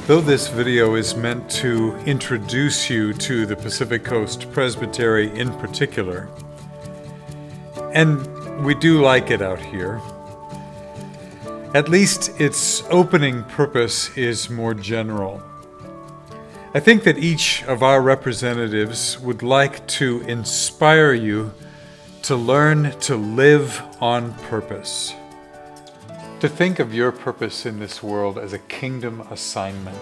Though this video is meant to introduce you to the Pacific Coast Presbytery in particular, and we do like it out here, at least its opening purpose is more general. I think that each of our representatives would like to inspire you to learn to live on purpose. To think of your purpose in this world as a kingdom assignment,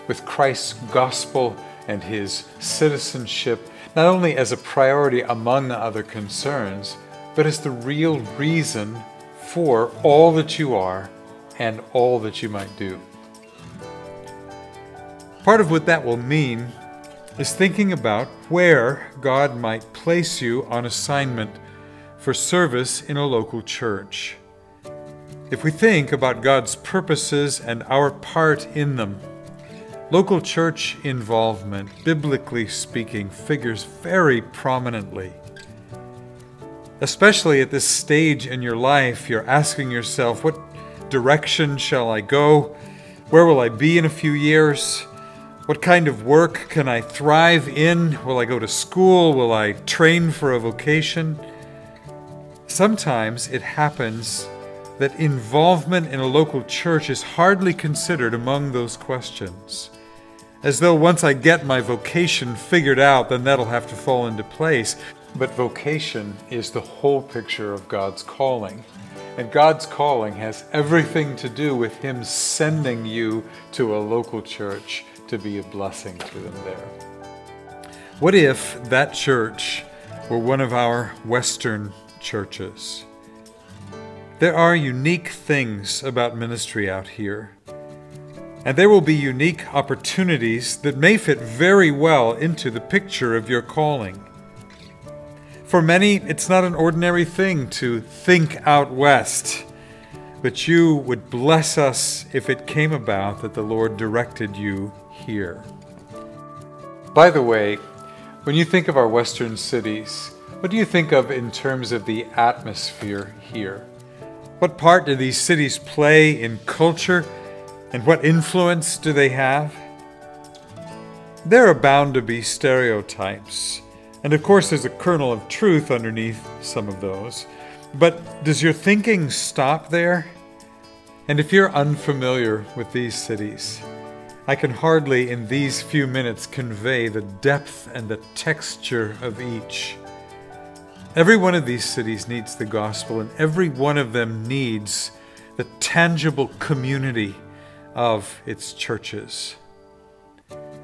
with Christ's gospel and his citizenship not only as a priority among other concerns, but as the real reason for all that you are and all that you might do. Part of what that will mean is thinking about where God might place you on assignment for service in a local church. If we think about God's purposes and our part in them, local church involvement, biblically speaking, figures very prominently. Especially at this stage in your life, you're asking yourself, what direction shall I go? Where will I be in a few years? What kind of work can I thrive in? Will I go to school? Will I train for a vocation? Sometimes it happens that involvement in a local church is hardly considered among those questions. As though once I get my vocation figured out, then that'll have to fall into place. But vocation is the whole picture of God's calling. And God's calling has everything to do with Him sending you to a local church to be a blessing to them there. What if that church were one of our Western churches? There are unique things about ministry out here, and there will be unique opportunities that may fit very well into the picture of your calling. For many, it's not an ordinary thing to think out west, but you would bless us if it came about that the Lord directed you here. By the way, when you think of our Western cities, what do you think of in terms of the atmosphere here? What part do these cities play in culture, and what influence do they have? There are bound to be stereotypes, and of course there's a kernel of truth underneath some of those. But does your thinking stop there? And if you're unfamiliar with these cities, I can hardly in these few minutes convey the depth and the texture of each. Every one of these cities needs the gospel, and every one of them needs the tangible community of its churches.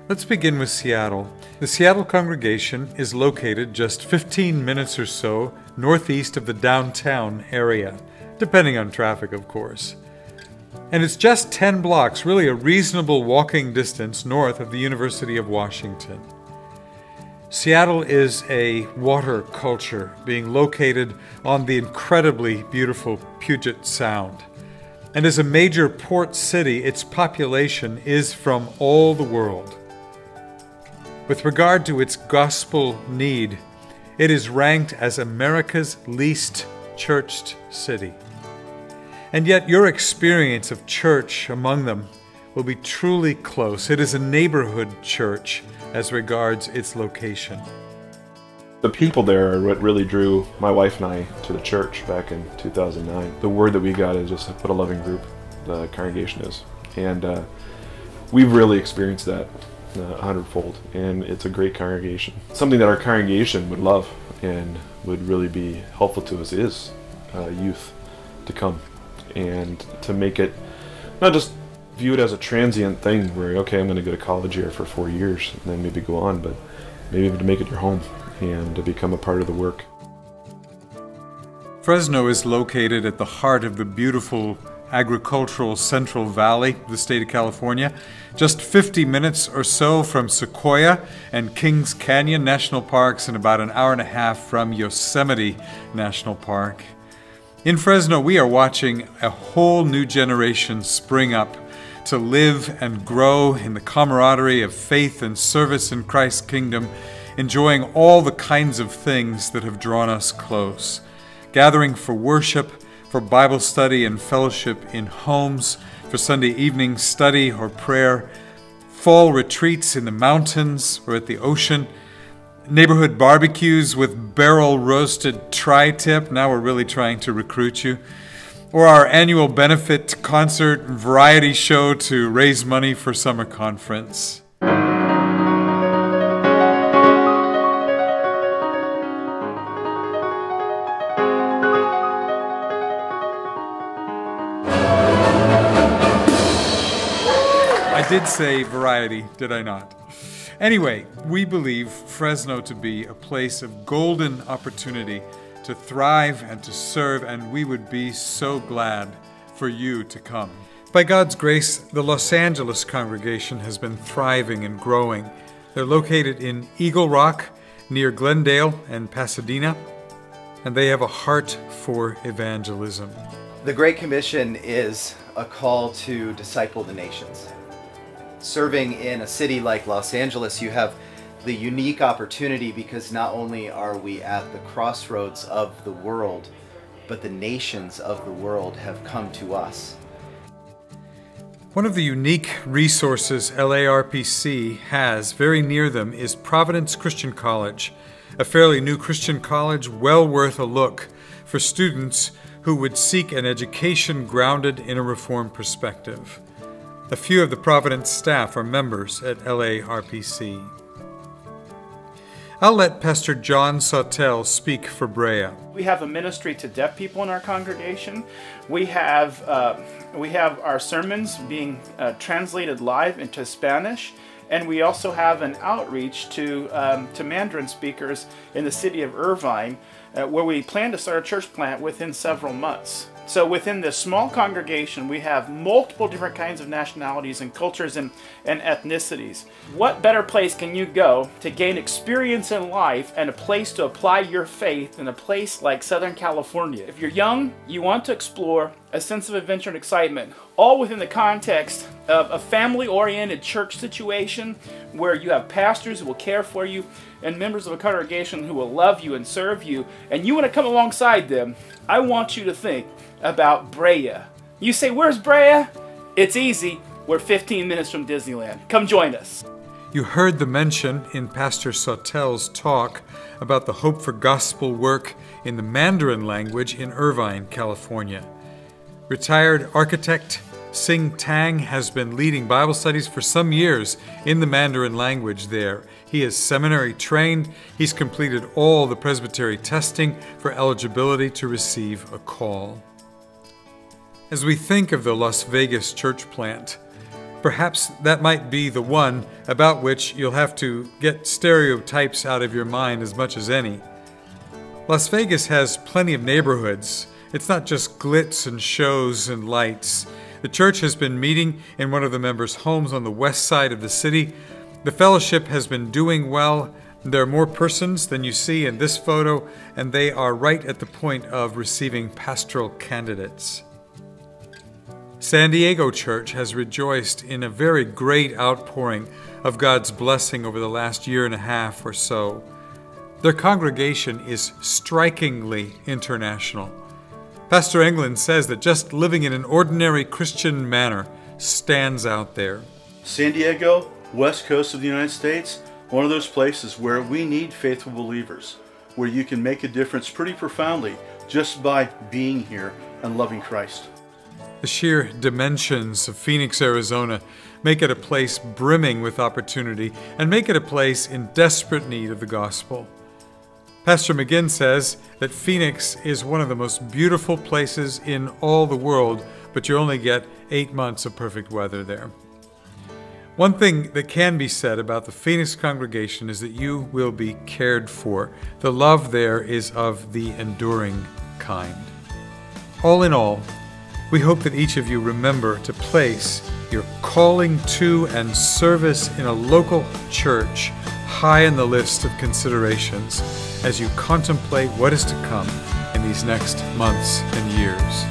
Let's begin with Seattle. The Seattle congregation is located just 15 minutes or so northeast of the downtown area, depending on traffic, of course. And it's just 10 blocks, really a reasonable walking distance north of the University of Washington. Seattle is a water culture being located on the incredibly beautiful Puget Sound. And as a major port city, its population is from all the world. With regard to its gospel need, it is ranked as America's least churched city. And yet your experience of church among them will be truly close. It is a neighborhood church as regards its location. The people there are what really drew my wife and I to the church back in 2009. The word that we got is just what a loving group the congregation is. And we've really experienced that 100-fold, and it's a great congregation. Something that our congregation would love and would really be helpful to us is youth to come, and to make it not just view it as a transient thing where, okay, I'm going to go to college here for 4 years and then maybe go on, but maybe to make it your home and to become a part of the work. Fresno is located at the heart of the beautiful agricultural Central Valley of the state of California, just 50 minutes or so from Sequoia and Kings Canyon National Parks, and about an hour and a half from Yosemite National Park. In Fresno, we are watching a whole new generation spring up to live and grow in the camaraderie of faith and service in Christ's kingdom, enjoying all the kinds of things that have drawn us close. Gathering for worship, for Bible study and fellowship in homes, for Sunday evening study or prayer, fall retreats in the mountains or at the ocean, neighborhood barbecues with barrel-roasted tri-tip, now we're really trying to recruit you, or our annual benefit concert and variety show to raise money for summer conference. I did say variety, did I not? Anyway, we believe Fresno to be a place of golden opportunity to thrive and to serve, and we would be so glad for you to come. By God's grace, the Los Angeles congregation has been thriving and growing. They're located in Eagle Rock, near Glendale and Pasadena, and they have a heart for evangelism. The Great Commission is a call to disciple the nations. Serving in a city like Los Angeles, you have the unique opportunity because not only are we at the crossroads of the world, but the nations of the world have come to us. One of the unique resources LARPC has very near them is Providence Christian College, a fairly new Christian college well worth a look for students who would seek an education grounded in a Reformed perspective. A few of the Providence staff are members at LARPC. I'll let Pastor John Sawtelle speak for Brea. We have a ministry to deaf people in our congregation. We have our sermons being translated live into Spanish, and we also have an outreach to Mandarin speakers in the city of Irvine, where we plan to start a church plant within several months. So within this small congregation, we have multiple different kinds of nationalities and cultures and ethnicities. What better place can you go to gain experience in life and a place to apply your faith than a place like Southern California? If you're young, you want to explore a sense of adventure and excitement, all within the context of a family-oriented church situation where you have pastors who will care for you and members of a congregation who will love you and serve you, and you want to come alongside them, I want you to think about Brea. You say, where's Brea? It's easy. We're 15 minutes from Disneyland. Come join us. You heard the mention in Pastor Sawtelle's talk about the Hope for Gospel work in the Mandarin language in Irvine, California. Retired architect Sing Tang has been leading Bible studies for some years in the Mandarin language there. He is seminary trained. He's completed all the presbytery testing for eligibility to receive a call. As we think of the Las Vegas church plant, perhaps that might be the one about which you'll have to get stereotypes out of your mind as much as any. Las Vegas has plenty of neighborhoods. It's not just glitz and shows and lights. The church has been meeting in one of the members' homes on the west side of the city. The fellowship has been doing well. There are more persons than you see in this photo, and they are right at the point of receiving pastoral candidates. San Diego Church has rejoiced in a very great outpouring of God's blessing over the last year and a half or so. Their congregation is strikingly international. Pastor England says that just living in an ordinary Christian manner stands out there. San Diego, west coast of the United States, one of those places where we need faithful believers, where you can make a difference pretty profoundly just by being here and loving Christ. The sheer dimensions of Phoenix, Arizona make it a place brimming with opportunity and make it a place in desperate need of the gospel. Pastor McGinn says that Phoenix is one of the most beautiful places in all the world, but you only get 8 months of perfect weather there. One thing that can be said about the Phoenix congregation is that you will be cared for. The love there is of the enduring kind. All in all, we hope that each of you remember to place your calling to and service in a local church high in the list of considerations as you contemplate what is to come in these next months and years.